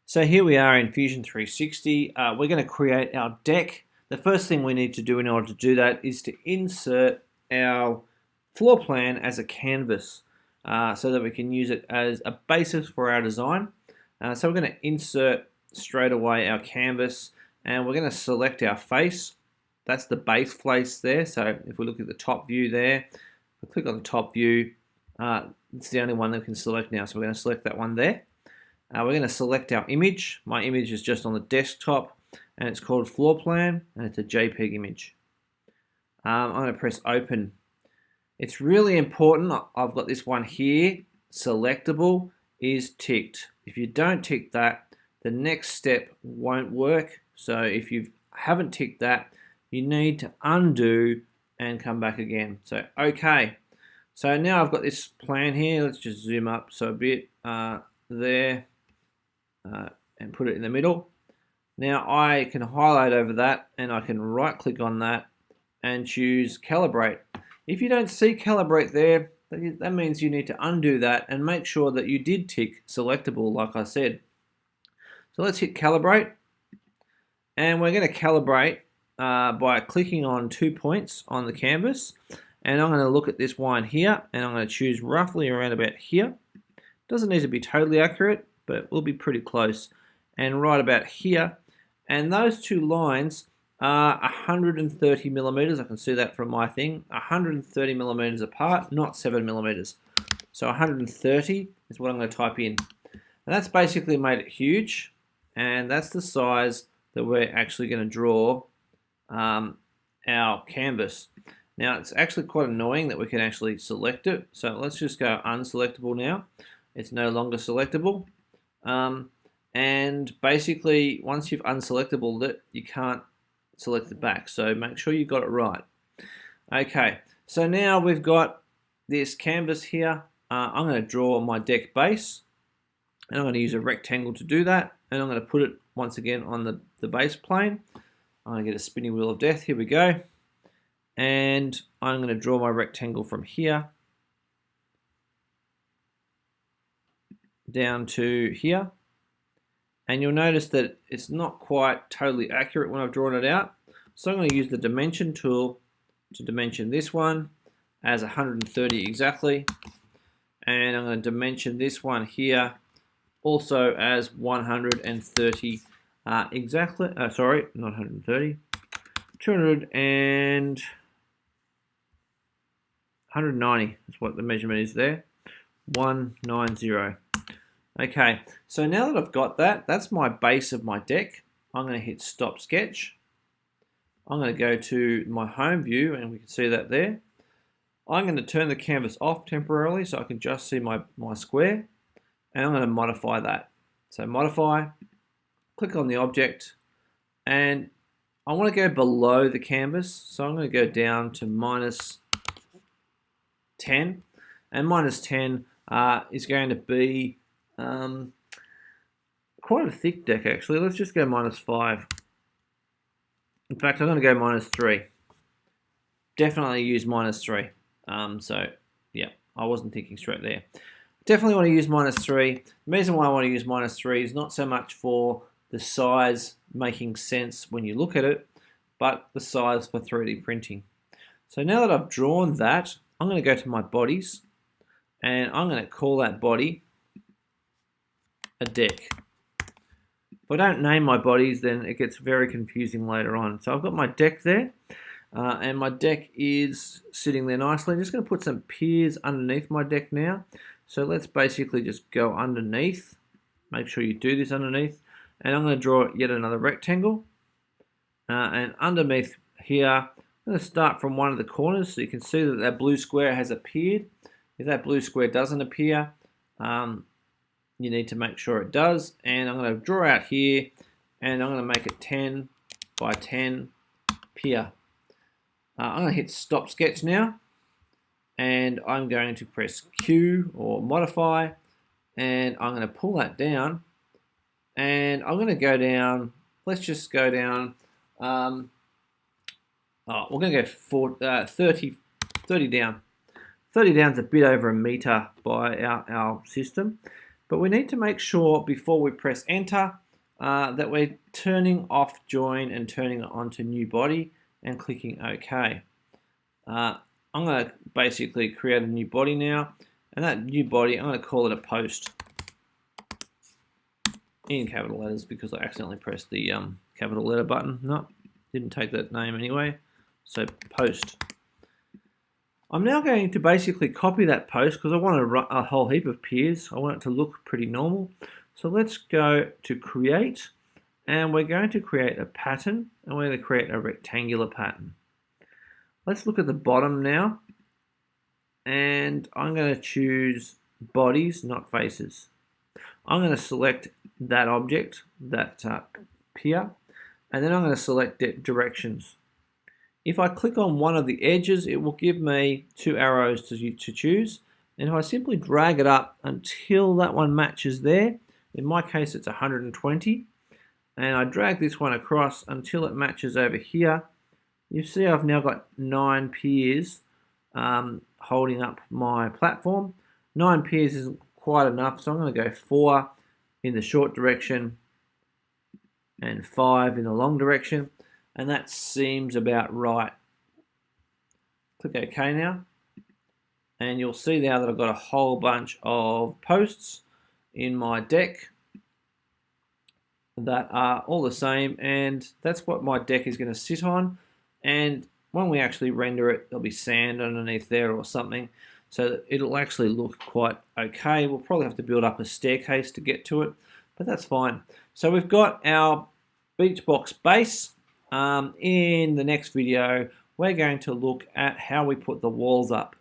So here we are in Fusion 360. We're going to create our deck. The first thing we need to do in order to do that is to insert our floor plan as a canvas so that we can use it as a basis for our design. So we're going to insert straight away our canvas, and we're going to select our face. That's the base face there. So if we look at the top view there, we click on the top view. It's the only one that we can select now, so we're going to select that one there. We're going to select our image. My image is just on the desktop, and it's called floor plan, and it's a JPEG image. I'm going to press open. It's really important. I've got this one here, selectable is ticked. If you don't tick that, the next step won't work. So if you haven't ticked that, you need to undo and come back again. So okay. So now I've got this plan here. Let's just zoom up so a bit there. And put it in the middle. Now I can highlight over that, and I can right click on that and choose calibrate. If you don't see calibrate there, that means you need to undo that and make sure that you did tick selectable like I said. So let's hit calibrate, and we're going to calibrate by clicking on 2 points on the canvas, and I'm going to look at this one here, and I'm going to choose roughly around about here. Doesn't need to be totally accurate, but we'll be pretty close, and right about here. And those two lines are 130 millimeters. I can see that from my thing. 130 millimeters apart, not 7 millimeters. So 130 is what I'm going to type in. And that's basically made it huge, and that's the size that we're actually going to draw our canvas. Now it's actually quite annoying that we can actually select it. So let's just go unselectable now. It's no longer selectable. And basically once you've unselectable it, you can't select it back, so make sure you got it right. Okay, so now we've got this canvas here. I'm going to draw my deck base, and I'm going to use a rectangle to do that, and I'm going to put it once again on the base plane. I'm going to get a spinning wheel of death. Here we go, and I'm going to draw my rectangle from here down to here, and you'll notice that it's not quite totally accurate when I've drawn it out. So I'm going to use the dimension tool to dimension this one as 130 exactly, and I'm going to dimension this one here also as 130 exactly. Sorry, not 130, 200 and 190 is what the measurement is there. 190. Okay, so now that I've got that, that's my base of my deck. I'm going to hit stop sketch. I'm going to go to my home view, and we can see that there. I'm going to turn the canvas off temporarily so I can just see my square, and I'm going to modify that. So modify, click on the object, and I want to go below the canvas, so I'm going to go down to -10, and -10 is going to be quite a thick deck actually. Let's just go -5. In fact, I'm going to go -3. Definitely use -3. So yeah, I wasn't thinking straight there. Definitely want to use -3. The reason why I want to use -3 is not so much for the size making sense when you look at it, but the size for 3D printing. So now that I've drawn that, I'm going to go to my bodies, and I'm going to call that body a deck. If I don't name my bodies, then it gets very confusing later on. So I've got my deck there, and my deck is sitting there nicely. I'm just going to put some piers underneath my deck now. So let's basically just go underneath. Make sure you do this underneath. And I'm going to draw yet another rectangle. And underneath here, I'm going to start from one of the corners so you can see that that blue square has appeared. If that blue square doesn't appear, you need to make sure it does, and I'm going to draw out here, and I'm going to make it 10 by 10 pier. I'm going to hit stop sketch now, and I'm going to press Q or modify, and I'm going to pull that down, and I'm going to go down. Let's just go down. We're going to go for 30 down. 30 down is a bit over a meter by our system. But we need to make sure before we press enter that we're turning off join and turning it on to new body and clicking OK. I'm going to basically create a new body now, and that new body, I'm going to call it a post in capital letters because I accidentally pressed the capital letter button. No, didn't take that name anyway. So post. I'm now going to basically copy that post because I want a whole heap of Piers. I want it to look pretty normal. So let's go to create, and we're going to create a pattern, and we're going to create a rectangular pattern. Let's look at the bottom now, and I'm going to choose bodies, not faces. I'm going to select that object, that pier, and then I'm going to select directions. If I click on one of the edges, it will give me two arrows to choose. And if I simply drag it up until that one matches there, in my case it's 120, and I drag this one across until it matches over here, you see I've now got 9 piers holding up my platform. 9 piers isn't quite enough, so I'm going to go 4 in the short direction and 5 in the long direction, and that seems about right. Click OK now, and you'll see now that I've got a whole bunch of posts in my deck that are all the same, and that's what my deck is going to sit on. And when we actually render it, there'll be sand underneath there or something, so that it'll actually look quite okay. We'll probably have to build up a staircase to get to it, but that's fine. So we've got our beach box base. In the next video, we're going to look at how we put the walls up.